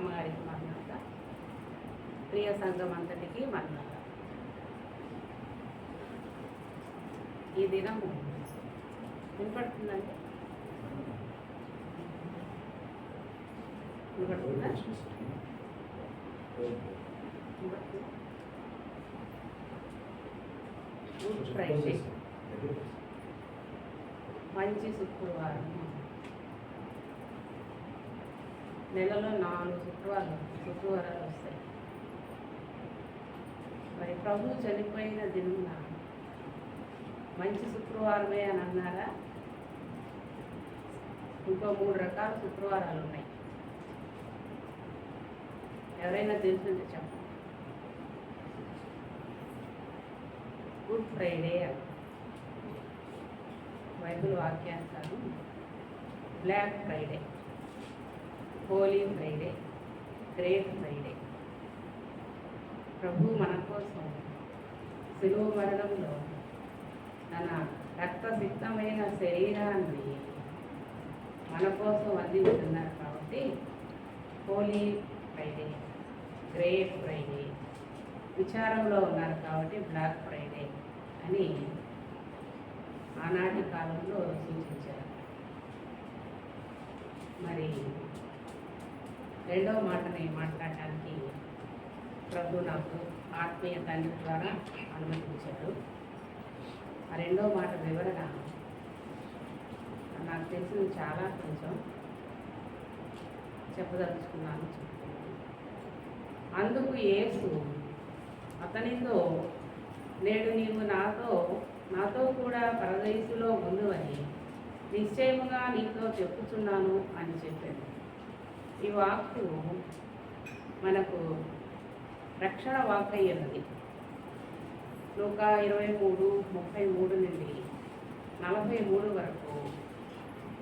అమ్మగారికి మరణాత, ప్రియ సంఘం అంతటికి మరణాత. ఈ దినము వినపడుతుందండి? వినపడుతుందా? గుడ్ ఫ్రైడే, మంచి శుక్రవారం. నెలలో 4 శుక్రవారాలు వస్తాయి. మరి ప్రభు చనిపోయిన దినమున మంచి శుక్రవారమే అని అన్నారా? ఇంకో 3 రకాల శుక్రవారాలు ఉన్నాయి. ఎవరైనా తెలుసుంటే చెప్పండి. గుడ్ ఫ్రైడే బైబిల్ వాక్యానుసారం, Black Friday, Holy Friday, Great Friday. ప్రభు మన కోసం శిలువ మరణంలో తన రక్తసిక్తమైన శరీరాన్ని మన కోసం అందిస్తున్నారు. కాబట్టి హోలీ ఫ్రైడే, గ్రేట్ ఫ్రైడే, విచారంలో ఉన్నారు కాబట్టి బ్లాక్ ఫ్రైడే అని ఆనాటి కాలంలో సూచించారు. మరి రెండవ మాటని మాట్లాడటానికి ప్రభు నాకు ఆత్మీయ తండ్రి ద్వారా అనుమతించారు. ఆ రెండవ మాట వివరణ నాకు తెలిసింది చాలా కొంచెం చెప్పదలుచుకున్నాను. అందుకు యేసు అతనితో, నేడు నీవు నాతో కూడా పరదేశులో ఉండువని నిశ్చయముగా నీతో చెప్పుచున్నాను అని చెప్పాడు. ఈ వాక్కు మనకు రక్షణ వాక్ అయ్యినది. లూకా 23:33 నుండి 43 వరకు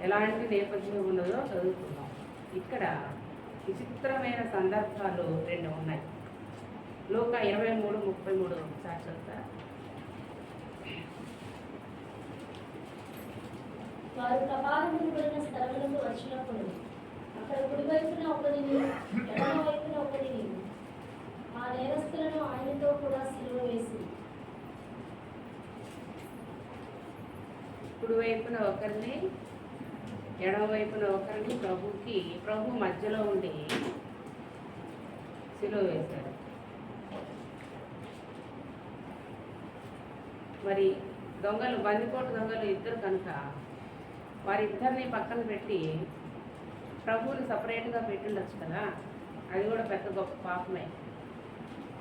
ఎలాంటి నేపథ్యం ఉన్నదో చదువుతున్నాం. ఇక్కడ విచిత్రమైన సందర్భాలు 2 ఉన్నాయి. లూకా 23:33 ఒకసారి చదువుతారా? వారు ప్రపాదములబడిన స్థలములకు వచ్చినప్పుడు అక్కడ కుడివైపున ఒకరిని, ఎడమ వైపున ఒకరిని, ఆ నేరస్తులను ఆయనతో కూడా సిలువ వేసి, కుడివైపున ఒకరిని, ఎడమ వైపున ఒకరిని ప్రభు మధ్యలో ఉండి సిలువ వేశారు. మరి బందిపోటు దొంగలు ఇద్దరు కనుక వారిద్దరిని పక్కన పెట్టి ప్రభువుని సపరేట్గా పెట్టిండొచ్చు కదా. అది కూడా పెద్ద గొప్ప పాపమే.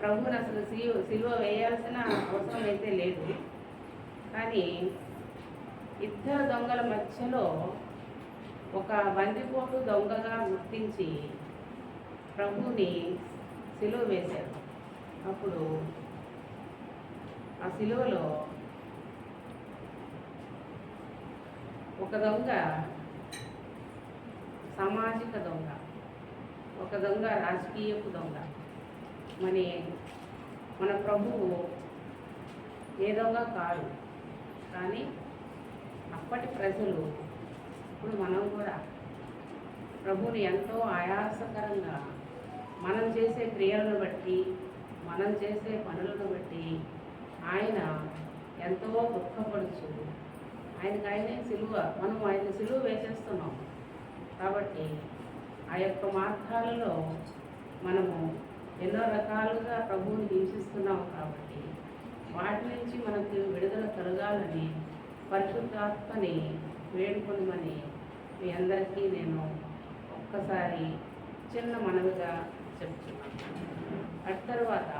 ప్రభువుని అసలు సిలువ వేయాల్సిన అవసరం అయితే లేదు. కానీ ఇద్దరు దొంగల మధ్యలో ఒక బందిపోటు దొంగగా గుర్తించి ప్రభువుని సిలువ వేశారు. అప్పుడు ఆ సిలువలో ఒక దొంగ సామాజిక దొంగ, ఒక దొంగ రాజకీయపు దొంగ. మన ప్రభువు ఏ దొంగ కాదు. కానీ అప్పటి ప్రజలు, ఇప్పుడు మనం కూడా ప్రభువుని ఎంతో ఆయాసకరంగా మనం చేసే క్రియలను బట్టి, మనం చేసే పనులను బట్టి ఆయన ఎంతో దుఃఖపడుచు ఆయనే మనం ఆయన సిలువ వేసేస్తున్నాం. కాబట్టి ఆ యొక్క మార్గాలలో మనము ఎన్నో రకాలుగా ప్రభువుని హింసిస్తున్నాం. కాబట్టి వాటి నుంచి మనకు విడుదల కలగాలని పరిశుద్ధాత్మని వేడుకొనమని మీ అందరికీ నేను ఒక్కసారి చిన్న మనవిగా చెప్తున్నాను. అటు తర్వాత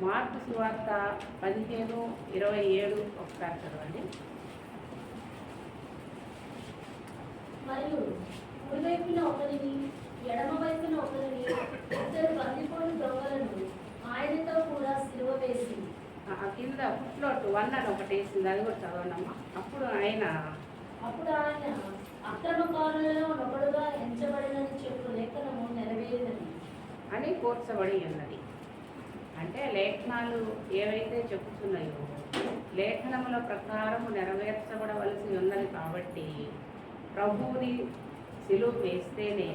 మార్కు సువార్త 15:27 ఒకసారి చదవండి. మరియు కుడివైపున ఒకరిని, ఎడమ వైపున ఒకరిని, ఇద్దరు బందిపోటు దొంగలను ఆయనతో కూడా సిలువ వేసి, కింద ఫుట్నోట్ 1 అని ఒకటి వేసింది, అది కూడా చదవనమ్మా. అప్పుడు ఆయన అక్రమకారులలో ఒకడుగా ఎంచబడినని చెప్పు లేఖనము నెరవేరినది అని కూర్చబడి ఉన్నది. అంటే లేఖనాలు ఏవైతే చెప్పుతున్నాయో లేఖనముల ప్రకారము నెరవేర్చబడవలసి ఉన్నది. కాబట్టి ప్రభువుని సిలువ వేస్తేనే,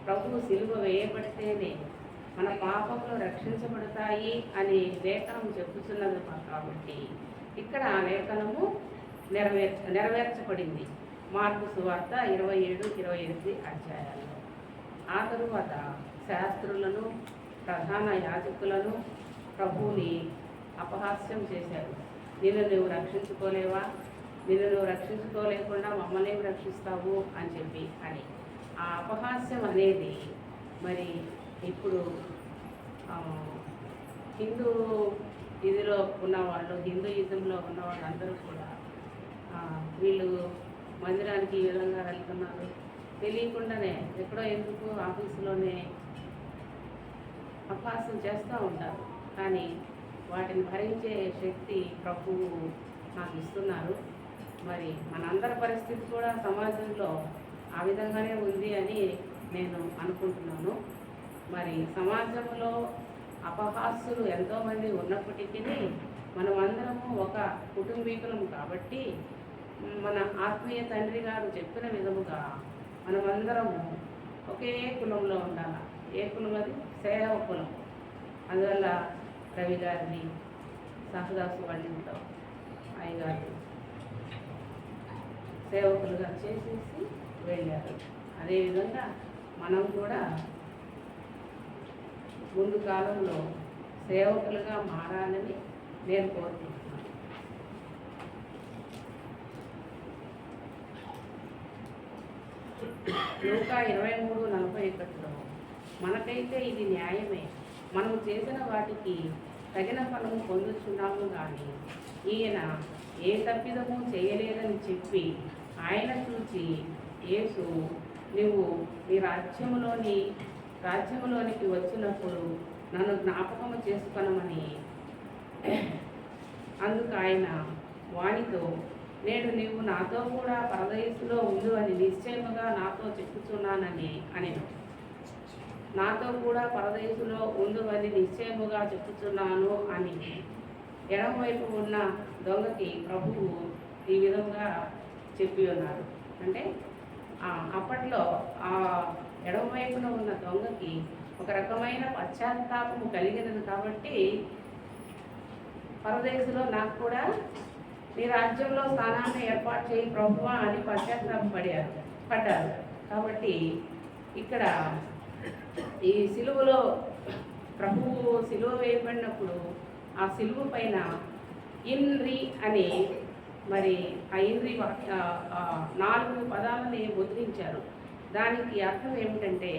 ప్రభువు సిలువ వేయబడితేనే మన పాపములు రక్షించబడతాయి అని లేఖనం చెప్పుతున్నది కాబట్టి ఇక్కడ లేఖనము నెరవేర్చబడింది. మార్కు సువార్త 27-28 అధ్యాయాల్లో. ఆ తరువాత శాస్త్రులను, ప్రధాన యాజకులను ప్రభువుని అపహాస్యం చేశారు. నిన్ను నువ్వు రక్షించుకోలేవా? నిన్ను నువ్వు రక్షించుకోలేకుండా మమ్మల్ని రక్షిస్తావు అని చెప్పి అని ఆ అపహాస్యం అనేది మరి ఇప్పుడు హిందూ ఇదిలో ఉన్నవాళ్ళు, హిందూయిజంలో ఉన్న వాళ్ళందరూ కూడా వీళ్ళు మందిరానికి ఈ విధంగా వెళ్తున్నారు తెలియకుండానే ఎక్కడో ఎందుకు ఆఫీసులోనే అపహాస్యం చేస్తూ ఉంటారు. కానీ వాటిని భరించే శక్తి ప్రభువు నాకు ఇస్తున్నారు. మరి మనందరి పరిస్థితి కూడా సమాజంలో ఆ విధంగానే ఉంది అని నేను అనుకుంటున్నాను. మరి సమాజంలో అపహాస్యులు ఎంతోమంది ఉన్నప్పటికీ మనమందరము ఒక కుటుంబీకులం కాబట్టి మన ఆత్మీయ తండ్రి గారు చెప్పిన విధముగా మనమందరము ఒకే కులంలో ఉండాలి. ఏ కులం అది? సేవ కులం. అందువల్ల రవి గారిని, సహదాసు వాళ్ళ ఇంట్లో అయ్యగారు సేవకులుగా చేసేసి వెళ్ళారు. అదేవిధంగా మనం కూడా ముందు కాలంలో సేవకులుగా మారాలని నేను కోరుకుంటున్నాను. లూకా 23:41 మనకైతే ఇది న్యాయమే, మనం చేసిన వాటికి తగిన ఫలము పొందుతున్నాము, కానీ ఈయన ఏ తప్పిదము చేయలేదని చెప్పి ఆయన చూచి యేసు, నువ్వు నీ రాజ్యములోనికి వచ్చినప్పుడు నన్ను జ్ఞాపకము చేసుకొనమని అందుకు ఆయన వానితో, నేడు నీవు నాతో కూడా పరదేశంలో ఉండు అని నిశ్చయముగా నాతో చెప్పుచున్నానని అనెను. నాతో కూడా పరదేశంలో ఉండు అని నిశ్చయముగా చెప్పుచున్నాను అని ఎడమవైపు ఉన్న దొంగకి ప్రభువు ఈ విధంగా చెప్పి ఉన్నారు. అంటే అప్పట్లో ఆ ఎడమవైపున ఉన్న దొంగకి ఒక రకమైన పశ్చాత్తాపము కలిగినది కాబట్టి పరదేశంలో నాకు కూడా నీ రాజ్యంలో స్థానాన్ని ఏర్పాటు చేయి ప్రభువా అని పడ్డారు. కాబట్టి ఇక్కడ ఈ సిలువలో ప్రభువు సిలువ వేయబడినప్పుడు ఆ సిలువ పైన ఇన్రి అని మరి ఆ ఇన్రి 4 పదాలని ముద్రించారు. దానికి అర్థం ఏమిటంటే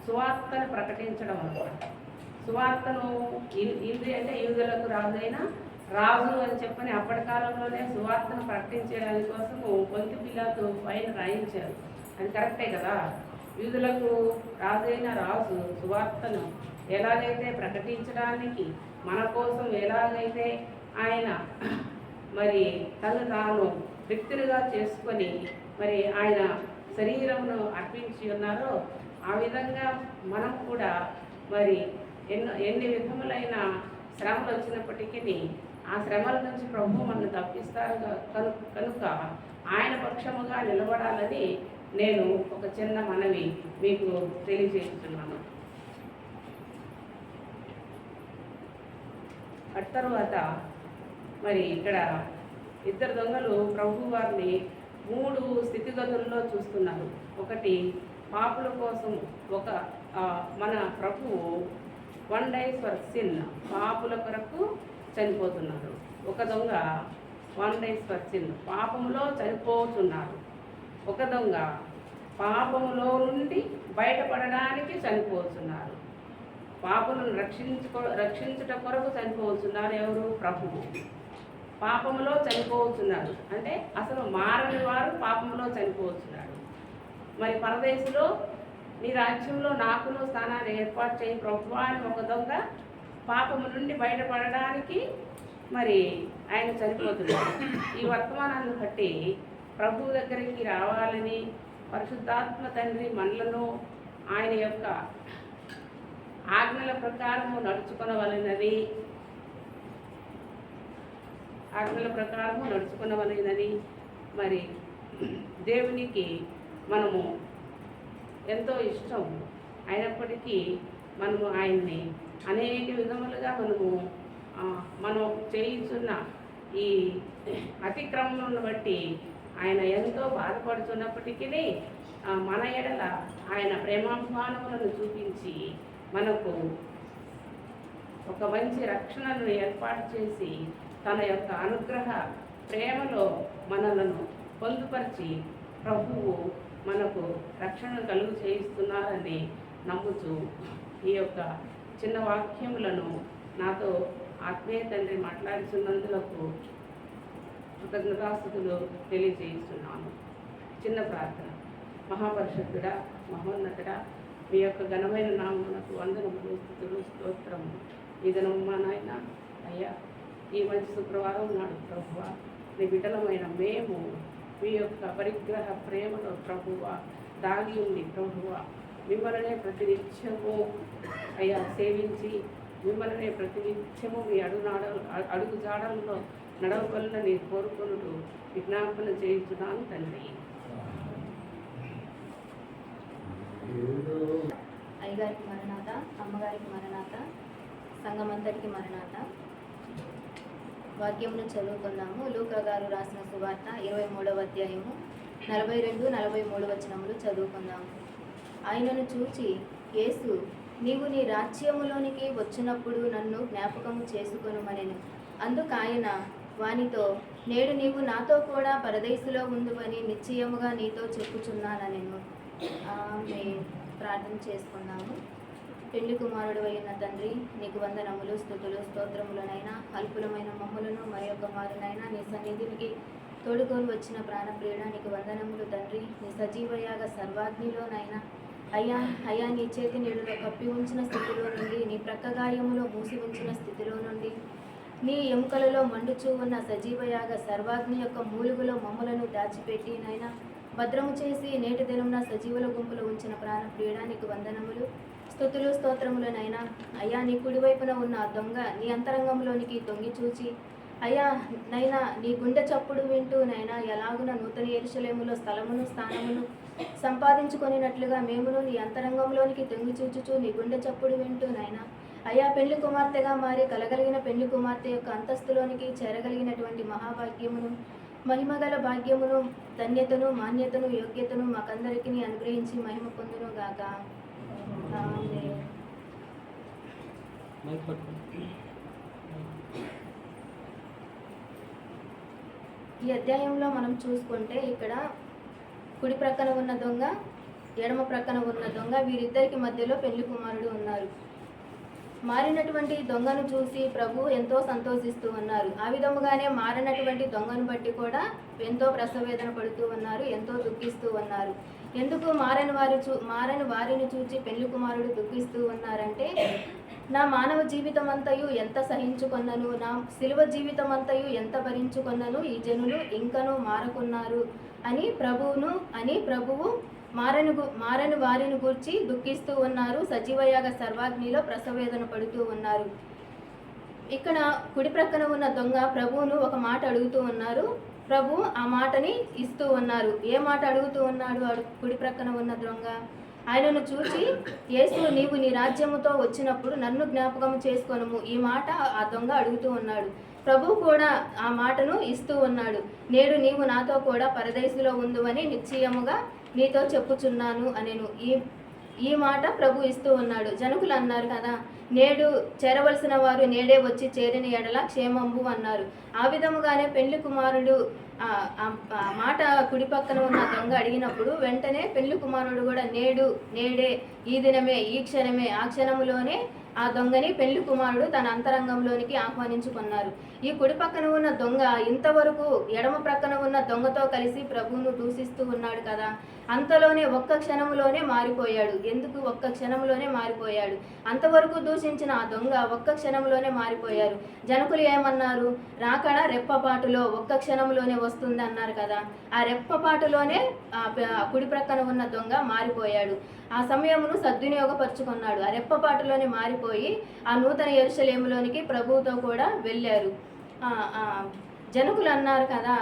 సువార్తను ప్రకటించడం అన్నమాట. సువార్తను ఇన్రి అంటే యూదులకు రాజు అని చెప్పని అప్పటి కాలంలోనే సువార్తను ప్రకటించడానికి కోసము పొంతి పిలాతు పైన రాయించారు. అది కరెక్టే కదా. యూదులకు రాజు సువార్తను ఎలాగైతే ప్రకటించడానికి మన కోసం ఎలాగైతే ఆయన మరి తను తాను వ్యక్తులుగా చేసుకొని మరి ఆయన శరీరమును అర్పించి ఉన్నారో ఆ విధంగా మనం కూడా మరి ఎన్ని విధములైన శ్రమలు వచ్చినప్పటికీ ఆ శ్రమల నుంచి ప్రభు మనల్ని తప్పిస్తారు కనుక ఆయన పక్షముగా నిలబడాలని నేను ఒక చిన్న మనవి మీకు తెలియజేస్తున్నాను. అటు తర్వాత మరి ఇక్కడ 2 దొంగలు ప్రభు వారిని 3 స్థితిగతుల్లో చూస్తున్నారు. ఒకటి, పాపుల కోసం మన ప్రభువు 1 days for sin, పాపుల కొరకు చనిపోతున్నారు. ఒక దొంగ 1 days for sin, పాపములో చనిపోతున్నారు. ఒక దొంగ పాపములో నుండి బయటపడడానికి చనిపోతున్నారు. పాపులను రక్షించుట కొరకు చనిపోతున్నారు. ఎవరు? ప్రభువు. పాపములో చనిపోతున్నారు అంటే అసలు మారని వారు పాపములో చనిపోతున్నారు. మరి పరదేశంలో నీ రాజ్యంలో నాకును స్థానాన్ని ఏర్పాటు చేయి ప్రభువా అని ఒక దొంగ పాపము నుండి బయటపడడానికి మరి ఆయన చనిపోతున్నారు. ఈ వర్తమానాన్ని బట్టి ప్రభువు దగ్గరికి రావాలని పరిశుద్ధాత్మ తండ్రి మనలను ఆయన యొక్క ఆజ్ఞల ప్రకారము నడుచుకునవలెనని మరి దేవునికి మనము ఎంతో ఇష్టం. అయినప్పటికీ మనము ఆయన్ని అనేక విధములుగా మనం చేయించున్న ఈ అతిక్రమణను బట్టి ఆయన ఎంతో బాధపడుతున్నప్పటికీ మన ఎడల ఆయన ప్రేమాభిమానములను చూపించి మనకు ఒక మంచి రక్షణను ఏర్పాటు చేసి తన యొక్క అనుగ్రహ ప్రేమలో మనలను పొందుపరిచి ప్రభువు మనకు రక్షణ కలుగు చేయిస్తున్నారని నమ్ముతూ ఈ యొక్క చిన్న వాక్యములను నాతో ఆత్మీయ తండ్రి మాట్లాడుతున్నందులకు కృతజ్ఞతాస్తుతులు తెలియజేస్తున్నాను. చిన్న ప్రార్థన. మహాపరిషత్తుడా, మహోన్నతుడా, మీ యొక్క ఘనమైన నామమునకు వందనములు, స్తుతులు, స్తోత్రము. ఈ దినము మా నాయన అయ్యా, ఈ మంచి శుక్రవారం నాడు ప్రభువా, నీ బిడ్డలమైన మేము మీ యొక్క పరిగ్రహ ప్రేమలో ప్రభువా దాగి ఉంది ప్రభువా, మిమ్మల్నే ప్రతినిత్యము అయ్యా సేవించి మిమ్మల్నే ప్రతినిత్యము మీ అడుగు జాడల్లో నడవగలని కోరుకొనుటూ విజ్ఞాపన చేయించున్నాను తండ్రి. అయ్యగారికి మరణాత, అమ్మగారికి మరణాత, సంఘమంతటికి మరణాత. వాక్యమును చదువుకుందాము. లూకా గారు రాసిన సువార్త 23వ అధ్యాయము 42-43 వచనములు చదువుకుందాము. ఆయనను చూచి యేసు, నీవు నీ రాజ్యములోనికి వచ్చినప్పుడు నన్ను జ్ఞాపకము చేసుకొనుమనెను. అందుకు ఆయన వానితో, నేడు నీవు నాతో కూడా పరదేశులో ఉందువని నిశ్చయముగా నీతో చెప్పుచున్నానెను. ప్రార్థన చేసుకున్నాము. పెళ్లి కుమారుడు అయిన తండ్రి, నీకు వందనములు, స్తుతులు, స్తోత్రములనైనా అల్పులమైన మమ్ములను మరి యొక్క మారునైనా నీ సన్నిధికి తోడుకొని వచ్చిన ప్రాణప్రియుడ, నీకు వందనములు తండ్రి. నీ సజీవయాగ సర్వాగ్నిలోనైనా అయ్యా నీ చేతి నీడులో కప్పి ఉంచిన స్థితిలో నుండి, నీ ప్రక్కగాయములో మూసి ఉంచిన స్థితిలో నుండి, నీ ఎముకలలో మండుచూ ఉన్న సజీవయాగ సర్వాగ్ని యొక్క మూలుగులో మమ్మలను దాచిపెట్టి నైనా భద్రము చేసి నేటి దినమున సజీవుల గుంపులో ఉంచిన ప్రాణప్రియుడ, నీకు వందనములు, స్తుతులు, స్తోత్రములనైనా. అయ్యా నీ కుడివైపున ఉన్న ఆ దొంగ నీ అంతరంగంలోనికి తొంగి చూచి అయ్యా నైనా నీ గుండె చప్పుడు వింటూ నైనా ఎలాగున నూతన యెరూషలేములో స్థానమును సంపాదించుకొనినట్లుగా మేమును నీ అంతరంగంలోనికి తొంగి చూచుచూ నీ గుండె చప్పుడు వింటూ నైనా అయ్యా పెళ్లి కుమార్తెగా మారి కలగలిగిన పెళ్లి కుమార్తె యొక్క అంతస్తులోనికి చేరగలిగినటువంటి మహాభాగ్యమును, మహిమగల భాగ్యమును, ధన్యతను, మాన్యతను, యోగ్యతను మాకందరికీ అనుగ్రహించి మహిమ పొందును గాక. ఈ అధ్యాయంలో మనం చూసుకుంటే ఇక్కడ కుడి ప్రక్కన ఉన్న దొంగ, ఎడమ ప్రక్కన ఉన్న దొంగ, వీరిద్దరికి మధ్యలో పెళ్లి కుమారుడు ఉన్నారు. మారినటువంటి దొంగను చూసి ప్రభు ఎంతో సంతోషిస్తూ ఉన్నారు. ఆ విధముగానే మారినటువంటి దొంగను బట్టి కూడా ఎంతో ప్రసవేదన పడుతూ ఉన్నారు, ఎంతో దుఃఖిస్తూ ఉన్నారు. ఎందుకు మారని వారిని చూచి పెళ్లి కుమారుడు దుఃఖిస్తూ ఉన్నారంటే, నా మానవ జీవితం అంతయు ఎంత సహించుకొన్నను, నా శిలువ జీవితం అంతయు ఎంత భరించుకొన్నను, ఈ జనులు ఇంకనూ మారకున్నారు అని ప్రభువు మారని వారిని గూర్చి దుఃఖిస్తూ ఉన్నారు. సజీవయాగ సర్వాగ్నిలో ప్రసవేదన పడుతూ ఉన్నారు. ఇక్కడ కుడి ప్రక్కన ఉన్న దొంగ ప్రభువును ఒక మాట అడుగుతూ ఉన్నారు. ప్రభు ఆ మాటని ఇస్తూ ఉన్నారు. ఏ మాట అడుగుతూ ఉన్నాడు కుడి ప్రక్కన ఉన్న దొంగ? ఆయనను చూచి యేసు, నీవు నీ రాజ్యముతో వచ్చినప్పుడు నన్ను జ్ఞాపకం చేసుకొనుము. ఈ మాట ఆ దొంగ అడుగుతూ ఉన్నాడు. ప్రభు కూడా ఆ మాటను ఇస్తూ ఉన్నాడు. నేడు నీవు నాతో కూడా పరదేశులో ఉందువని నిశ్చయముగా నీతో చెప్పుచున్నాను అనేను. ఈ మాట ప్రభు ఇస్తూ ఉన్నాడు. జనకులు అన్నారు కదా, నేడు చేరవలసిన వారు నేడే వచ్చి చేరిన ఎడల క్షేమంబు అన్నారు. ఆ విధముగానే పెళ్లి కుమారుడు ఆ మాట కుడి పక్కన ఉన్న దొంగ అడిగినప్పుడు వెంటనే పెళ్లి కుమారుడు కూడా నేడే, ఈ దినమే, ఈ క్షణమే, ఆ క్షణములోనే ఆ దొంగని పెళ్లి కుమారుడు తన అంతరంగంలోనికి ఆహ్వానించుకున్నారు. ఈ కుడి పక్కన ఉన్న దొంగ ఇంతవరకు ఎడమ ప్రక్కన ఉన్న దొంగతో కలిసి ప్రభువును దూషిస్తూ ఉన్నాడు కదా, అంతలోనే ఒక్క క్షణంలోనే మారిపోయాడు. ఎందుకు ఒక్క క్షణంలోనే మారిపోయాడు? అంతవరకు దూషించిన ఆ దొంగ ఒక్క క్షణంలోనే మారిపోయారు. జనకులు ఏమన్నారు? రాకడ రెప్పపాటులో ఒక్క క్షణంలోనే వస్తుంది అన్నారు కదా. ఆ రెప్పపాటులోనే కుడి ప్రక్కన ఉన్న దొంగ మారిపోయాడు. ఆ సమయమును సద్వినియోగపరుచుకున్నాడు. ఆ రెప్పపాటులోనే మారిపోయి ఆ నూతన యెరూషలేములోనికి ప్రభువుతో కూడా వెళ్ళారు. జనకులు అన్నారు కదా,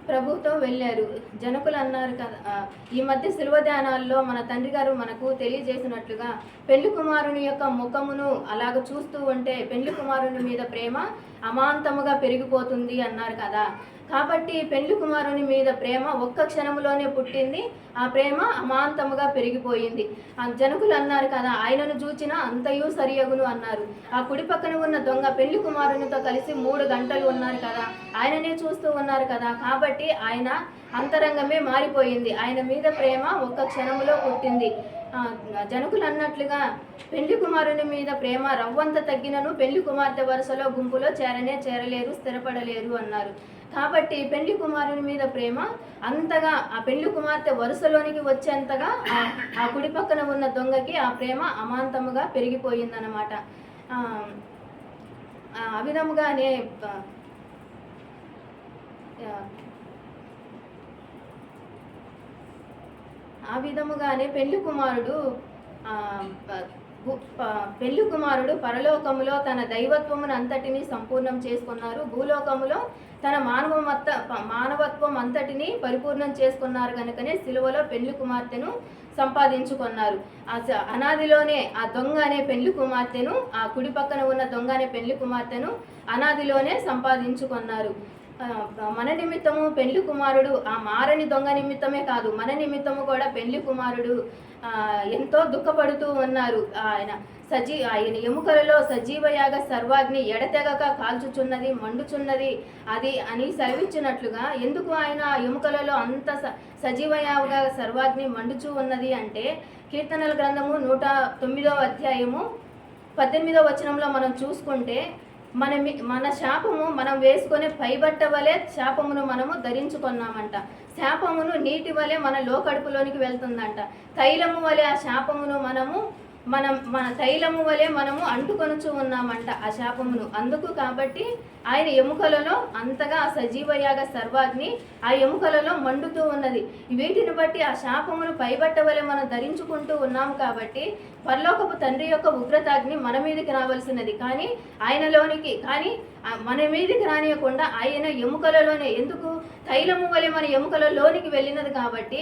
ప్రభుతో వెళ్ళారు. జనకులు అన్నారు కదా, ఈ మధ్య శిలువ ధ్యానాల్లో మన తండ్రి గారు మనకు తెలియజేసినట్లుగా పెళ్లి కుమారుని యొక్క ముఖమును అలాగ చూస్తూ ఉంటే పెళ్లి కుమారుని మీద ప్రేమ అమాంతముగా పెరిగిపోతుంది అన్నారు కదా. కాబట్టి పెళ్లి కుమారుని మీద ప్రేమ ఒక్క క్షణంలోనే పుట్టింది, ఆ ప్రేమ అమాంతముగా పెరిగిపోయింది. ఆ జనకులు అన్నారు కదా, ఆయనను చూచినా అంతయు సరియగును అన్నారు. ఆ కుడి పక్కన ఉన్న దొంగ పెళ్లి కుమారునితో కలిసి 3 గంటలు ఉన్నారు కదా, ఆయననే చూస్తూ ఉన్నారు కదా. కాబట్టి ఆయన అంతరంగమే మారిపోయింది, ఆయన మీద ప్రేమ ఒక్క క్షణంలో పుట్టింది. జనకులు అన్నట్లుగా పెళ్లి కుమారుని మీద ప్రేమ రవ్వంత తగ్గినను పెళ్లి కుమార్తె వరుసలో గుంపులో చేరలేరు, స్థిరపడలేరు అన్నారు. కాబట్టి పెళ్లి కుమారుని మీద ప్రేమ అంతగా ఆ పెళ్లి కుమార్తె వరుసలోనికి వచ్చేంతగా ఆ కుడి పక్కన ఉన్న దొంగకి ఆ ప్రేమ అమాంతముగా పెరిగిపోయిందన్నమాట. ఆ విధముగానే పెళ్లి కుమారుడు పరలోకములో తన దైవత్వమును అంతటిని సంపూర్ణం చేసుకున్నారు, భూలోకములో తన మానవత్వం అంతటిని పరిపూర్ణం చేసుకున్నారు కనుకనే సిలువలో పెళ్లి కుమార్తెను సంపాదించుకున్నారు. అనాదిలోనే ఆ దొంగ అనే పెళ్లి కుమార్తెను, ఆ కుడి పక్కన ఉన్న దొంగ అనే పెళ్లి కుమార్తెను అనాదిలోనే సంపాదించుకున్నారు. మన నిమిత్తము పెళ్లి కుమారుడు ఆ మారని దొంగ నిమిత్తమే కాదు, మన నిమిత్తము కూడా పెళ్లి కుమారుడు ఎంతో దుఃఖపడుతూ ఉన్నారు. ఆయన ఎముకలలో సజీవయాగ సర్వాగ్ని ఎడతెగక కాల్చుచున్నది, మండుచున్నది అది అని సెలవిచ్చినట్లుగా ఎందుకు ఆయన ఎముకలలో అంత సజీవయాగ సర్వాగ్ని మండుచూ ఉన్నది అంటే, కీర్తనల గ్రంథము 109వ అధ్యాయము 18వ వచనంలో మనం చూసుకుంటే, మన శాపము మనం వేసుకునే పైబట్ట వలె శాపమును మనము ధరించుకున్నామంట. శాపమును నీటి వలె మన లోకడుపులోనికి వెళ్తుందంట. తైలము వలె ఆ శాపమును మన తైలము వలె మనము అంటుకొనుచు ఉన్నామంట ఆ శాపమును. అందుకు కాబట్టి ఆయన ఎముకలలో అంతగా ఆ సజీవయాగ సర్వాగ్ని ఆ ఎముకలలో మండుతూ ఉన్నది. వీటిని బట్టి ఆ శాపమును పైబట్ట వలె మనం ధరించుకుంటూ ఉన్నాము. కాబట్టి పరలోకపు తండ్రి యొక్క ఉగ్రతాగ్ని మన మీదకి రావాల్సినది, కానీ మన మీదకి రానియకుండా ఆయన ఎముకలలోనే, ఎందుకు తైలము వలె మన ఎముకలలోనికి వెళ్ళినది కాబట్టి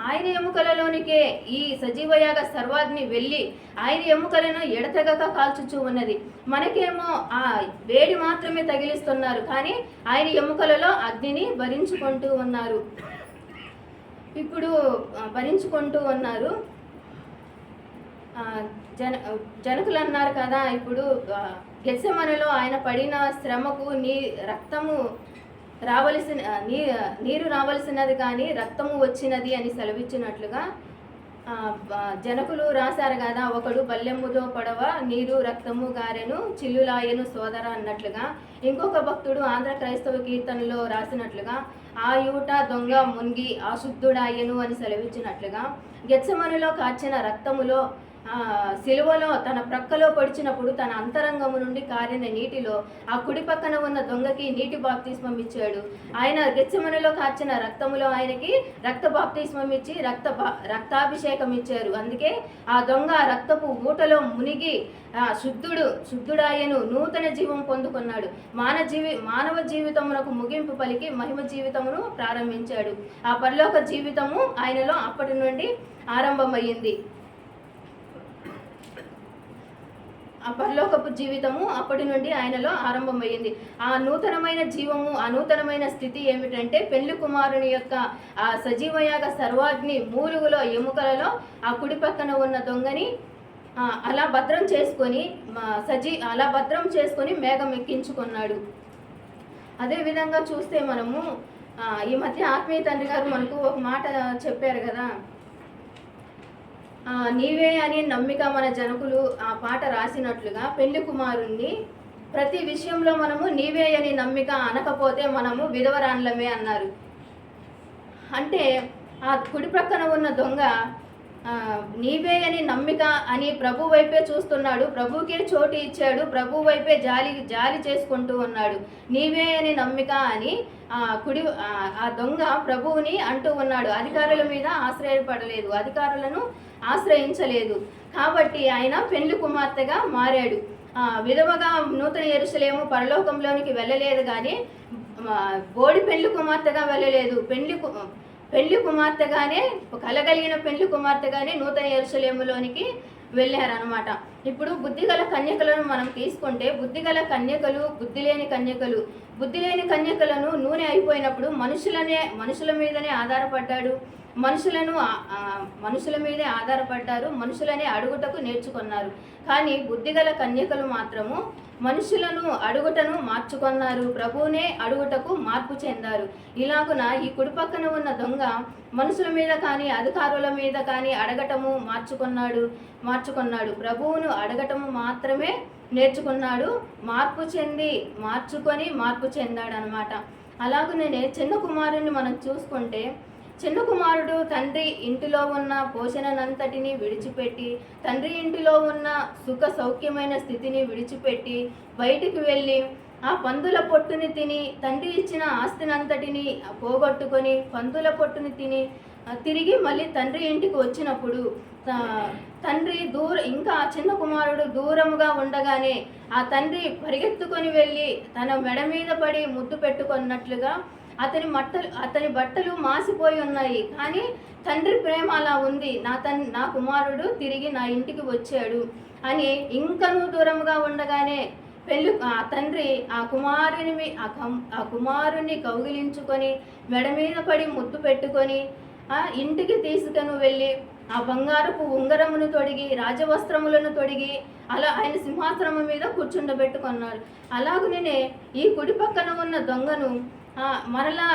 ఆయన ఎముకలలోనికే ఈ సజీవయాగ సర్వాగ్ని వెళ్ళి ఆయన ఎముకలను ఎడతెగక కాల్చుచూ ఉన్నది. మనకేమో ఆ వేడి మాత్రమే తగిలిస్తున్నారు, కానీ ఆయన ఎముకలలో అగ్నిని భరించుకుంటూ ఉన్నారు. జనకులు అన్నారు కదా, ఇప్పుడు గెత్సెమనెలో ఆయన పడిన శ్రమకు నీరు రావలసినది కానీ రక్తము వచ్చినది అని సెలవిచ్చినట్లుగా జనకులు రాశారు కదా, ఒకడు బల్లెమ్ముతో పడవ నీరు రక్తము గారెను చిల్లులాయను సోదర అన్నట్లుగా. ఇంకొక భక్తుడు ఆంధ్ర క్రైస్తవ కీర్తనలో రాసినట్లుగా ఆ యూట దొంగ మునిగి అశుద్ధుడాయను అని సెలవిచ్చినట్లుగా, గెత్సెమనెలో కార్చిన రక్తములో సిలువలో తన ప్రక్కలో పొడిచినప్పుడు తన అంతరంగము నుండి కారిన నీటిలో ఆ కుడి పక్కన ఉన్న దొంగకి నీటి బాప్తిస్మం ఇచ్చాడు. ఆయన గెత్సెమనెలో కార్చిన రక్తములో ఆయనకి రక్త బాప్తిస్మం ఇచ్చి రక్తాభిషేకం ఇచ్చారు. అందుకే ఆ దొంగ రక్తపు ఊటలో మునిగి శుద్ధుడాయను నూతన జీవం పొందుకున్నాడు. మానవ జీవితమునకు ముగింపు పలికి మహిమ జీవితమును ప్రారంభించాడు. ఆ పరలోక జీవితము ఆయనలో అప్పటి నుండి ఆరంభమయ్యింది. ఆ పరలోకపు జీవితము అప్పటి నుండి ఆయనలో ఆరంభమయ్యింది. ఆ నూతనమైన జీవము, ఆ నూతనమైన స్థితి ఏమిటంటే, పెళ్లి కుమారుని యొక్క ఆ సజీవయాగ సర్వాగ్ని మూలుగులో ఎముకలలో ఆ కుడి పక్కన ఉన్న దొంగని అలా భద్రం చేసుకొని మేఘం ఎక్కించుకున్నాడు. అదేవిధంగా చూస్తే మనము ఈ మధ్య ఆత్మీయ తండ్రి గారు మనకు ఒక మాట చెప్పారు కదా, నీవే అని నమ్మిక మన జనకులు ఆ పాట రాసినట్లుగా పెళ్లి కుమారుణ్ణి ప్రతి విషయంలో మనము నీవే అని నమ్మిక అనకపోతే మనము విధవరాన్లమే అన్నారు. అంటే ఆ కుడి ప్రక్కన ఉన్న దొంగ నీవే అని నమ్మిక అని ప్రభు వైపే చూస్తున్నాడు, ప్రభుకే చోటు ఇచ్చాడు, ప్రభు వైపే జాలి చేసుకుంటూ ఉన్నాడు. నీవే అని నమ్మిక అని ఆ దొంగ ప్రభువుని అంటూ ఉన్నాడు. అధికారుల మీద ఆశ్రయపడలేదు, అధికారులను ఆశ్రయించలేదు. కాబట్టి ఆయన పెళ్లి కుమార్తెగా మారాడు. విధవగా నూతన యెరూషలేము పరలోకంలోనికి వెళ్ళలేదు, కానీ బోడి పెళ్లి కుమార్తెగా వెళ్ళలేదు, పెళ్లి కుమార్తెగానే, కలగలిగిన పెళ్లి కుమార్తెగానే నూతన యెరూషలేములోనికి వెళ్ళారనమాట. ఇప్పుడు బుద్ధిగల కన్యకలను మనం తీసుకుంటే, బుద్ధిగల కన్యకలు, బుద్ధి లేని కన్యకలను నూనె అయిపోయినప్పుడు మనుషుల మీదనే ఆధారపడ్డాడు, మనుషుల మీదే ఆధారపడ్డారు, మనుషులనే అడుగుటకు నేర్చుకున్నారు. కానీ బుద్ధిగల కన్యకలు మాత్రము మనుషులను అడుగుటను మార్చుకున్నారు, ప్రభువునే అడుగుటకు మార్పు చెందారు. ఇలాగున ఈ కుడి పక్కన ఉన్న దొంగ మనుషుల మీద కానీ అధికారుల మీద కానీ అడగటము మార్చుకున్నాడు, ప్రభువును అడగటము మాత్రమే నేర్చుకున్నాడు, మార్పు చెందాడు అనమాట. అలాగనే చిన్న కుమారుని మనం చూసుకుంటే, చిన్న కుమారుడు తండ్రి ఇంటిలో ఉన్న పోషణనంతటిని విడిచిపెట్టి, తండ్రి ఇంటిలో ఉన్న సుఖ సౌఖ్యమైన స్థితిని విడిచిపెట్టి బయటికి వెళ్ళి ఆ పందుల పొట్టుని తిని, తండ్రి ఇచ్చిన ఆస్తినంతటిని పోగొట్టుకొని పందుల పొట్టుని తిని తిరిగి మళ్ళీ తండ్రి ఇంటికి వచ్చినప్పుడు తండ్రి ఇంకా చిన్న కుమారుడు దూరముగా ఉండగానే ఆ తండ్రి పరిగెత్తుకొని వెళ్ళి తన మెడ మీద పడి ముద్దు పెట్టుకున్నట్లుగా అతని బట్టలు మాసిపోయి ఉన్నాయి. కానీ తండ్రి ప్రేమ అలా ఉంది, నా కుమారుడు తిరిగి నా ఇంటికి వచ్చాడు అని ఇంకనూ దూరంగా ఉండగానే ఆ తండ్రి ఆ కుమారుని కౌగిలించుకొని మెడ మీద పడి ముద్దు పెట్టుకొని ఇంటికి తీసుకొని వెళ్ళి ఆ బంగారపు ఉంగరమును తొడిగి, రాజవస్త్రములను తొడిగి అలా ఆయన సింహాసనము మీద కూర్చుండబెట్టుకున్నాడు. అలాగనే ఈ కుడి పక్కన ఉన్న దొంగను మరలా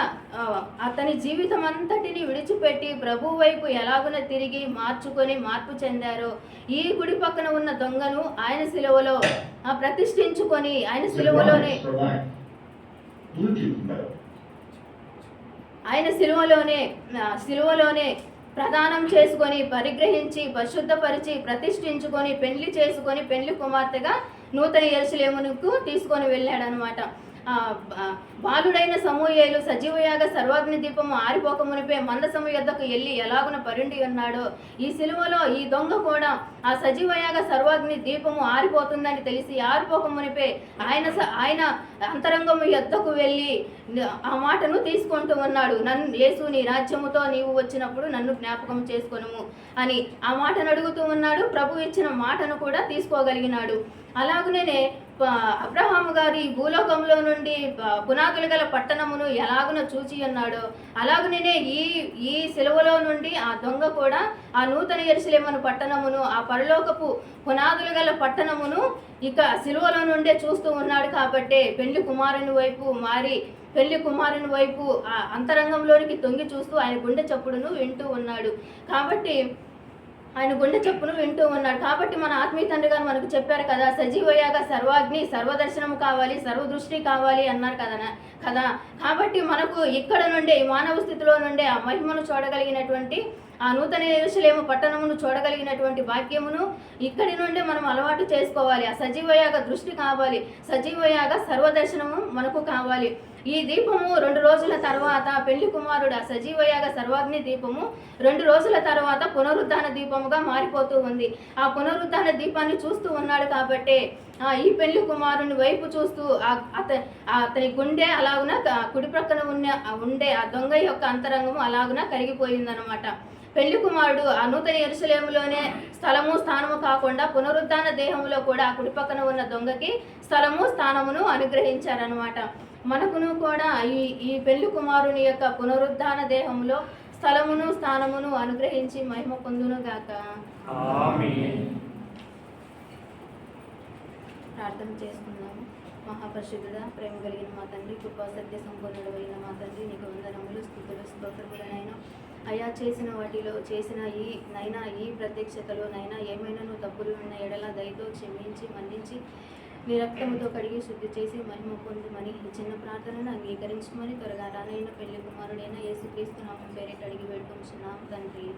అతని జీవితం అంతటిని విడిచిపెట్టి ప్రభు వైపు ఎలాగున తిరిగి మార్పు చెందారో, ఈ కుడి పక్కన ఉన్న దొంగను ఆయన శిలువలో ప్రతిష్ఠించుకొని ఆయన శిలువలోనే ప్రదానం చేసుకొని, పరిగ్రహించి, పరిశుద్ధపరిచి, ప్రతిష్ఠించుకొని, పెళ్లి చేసుకొని, పెళ్లి కుమార్తెగా నూతన యెరూషలేమునకు తీసుకొని వెళ్ళాడనమాట. బాలుడైన సమూయేలు సజీవయాగ సర్వాగ్ని దీపము ఆరిపోకమునిపే మందసము యొద్దకు వెళ్ళి ఎలాగున పరుండి ఉన్నాడో, ఈ సిలువలో ఈ దొంగ కూడా ఆ సజీవయాగ సర్వాగ్ని దీపము ఆరిపోతుందని తెలిసి ఆరిపోకమునిపే ఆయన అంతరంగము యొద్దకు వెళ్ళి ఆ మాటను తీసుకుంటూ ఉన్నాడు. యేసు నీ రాజ్యముతో నీవు వచ్చినప్పుడు నన్ను జ్ఞాపకం చేసుకొనుము అని ఆ మాటను అడుగుతూ ఉన్నాడు. ప్రభు ఇచ్చిన మాటను కూడా తీసుకోగలిగినాడు. అలాగనే అబ్రహాము గారు ఈ భూలోకంలో నుండి పునాదులు గల పట్టణమును ఎలాగున చూచి ఉన్నాడో, అలాగనే ఈ సిలువలో నుండి ఆ దొంగ కూడా ఆ నూతన యెరూషలేము పట్టణమును, ఆ పరలోకపు పునాదులు గల పట్టణమును ఇక సిలువలో నుండే చూస్తూ ఉన్నాడు. కాబట్టి పెళ్లి కుమారుని వైపు ఆ అంతరంగంలోనికి తొంగి చూస్తూ ఆయన గుండె చప్పుడును వింటూ ఉన్నాడు. కాబట్టి మన ఆత్మీయ తండ్రి గారు మనకు చెప్పారు కదా, సజీవయాగ సర్వాగ్ని, సర్వదర్శనం కావాలి, సర్వదృష్టి కావాలి అన్నారు కదా. కాబట్టి మనకు ఇక్కడ నుండే ఈ మానవ స్థితిలో నుండే ఆ మహిమను చూడగలిగినటువంటి, ఆ నూతన యెరూషలేము పట్టణమును చూడగలిగినటువంటి భాగ్యమును ఇక్కడి నుండే మనం అలవాటు చేసుకోవాలి. ఆ సజీవయాగ దృష్టి కావాలి, సజీవయాగ సర్వదర్శనము మనకు కావాలి. ఈ దీపము 2 రోజుల తర్వాత పెళ్లి కుమారుడు, ఆ సజీవయాగ సర్వాగ్ని దీపము 2 రోజుల తర్వాత పునరుద్ధాన దీపముగా మారిపోతూ ఉంది. ఆ పునరుద్ధాన దీపాన్ని చూస్తూ ఉన్నాడు. కాబట్టి ఈ పెళ్లి కుమారుని వైపు చూస్తూ అతని గుండె అలాగున కుడి ప్రక్కన ఉండే ఆ దొంగ యొక్క అంతరంగము అలాగున కరిగిపోయిందనమాట. పెళ్లి కుమారుడు ఆ నూతన యెరూషలేములోనే స్థలము స్థానము కాకుండా పునరుద్ధాన దేహంలో కూడా ఆ కుడి పక్కన ఉన్న దొంగకి స్థలము స్థానమును అనుగ్రహించారనమాట. మనకును కూడా ఈ పెళ్లి కుమారుని యొక్క పునరుద్ధాన దేహంలో స్థలమును స్థానమును అనుగ్రహించి మహిమ పొందును గాక. ఆమేన్. ప్రార్థన చేసుకుందాము. మహాపరిశుద్ధుడా, ప్రేమ కలిగిన మా తండ్రి, కృపా సత్య సంపూర్ణుడైన మా తండ్రి, నీకు వందనములు, స్తుతులు, స్తోత్రములనైనా అయా. చేసిన ఈ ప్రత్యక్షతలో నైనా ఏమైనా తప్పులు ఉన్న ఎడల దయతో క్షమించి మన్నించి నీ రక్తముతో కడిగి శుద్ధి చేసి మహిమ పొందుమని ఈ చిన్న ప్రార్థనను అంగీకరించమని త్వరగా రానైన పెళ్లి కుమారుడైన యేసుక్రీస్తు నామం పేరిట అడిగి వేడుకొంచున్నాము తండ్రి.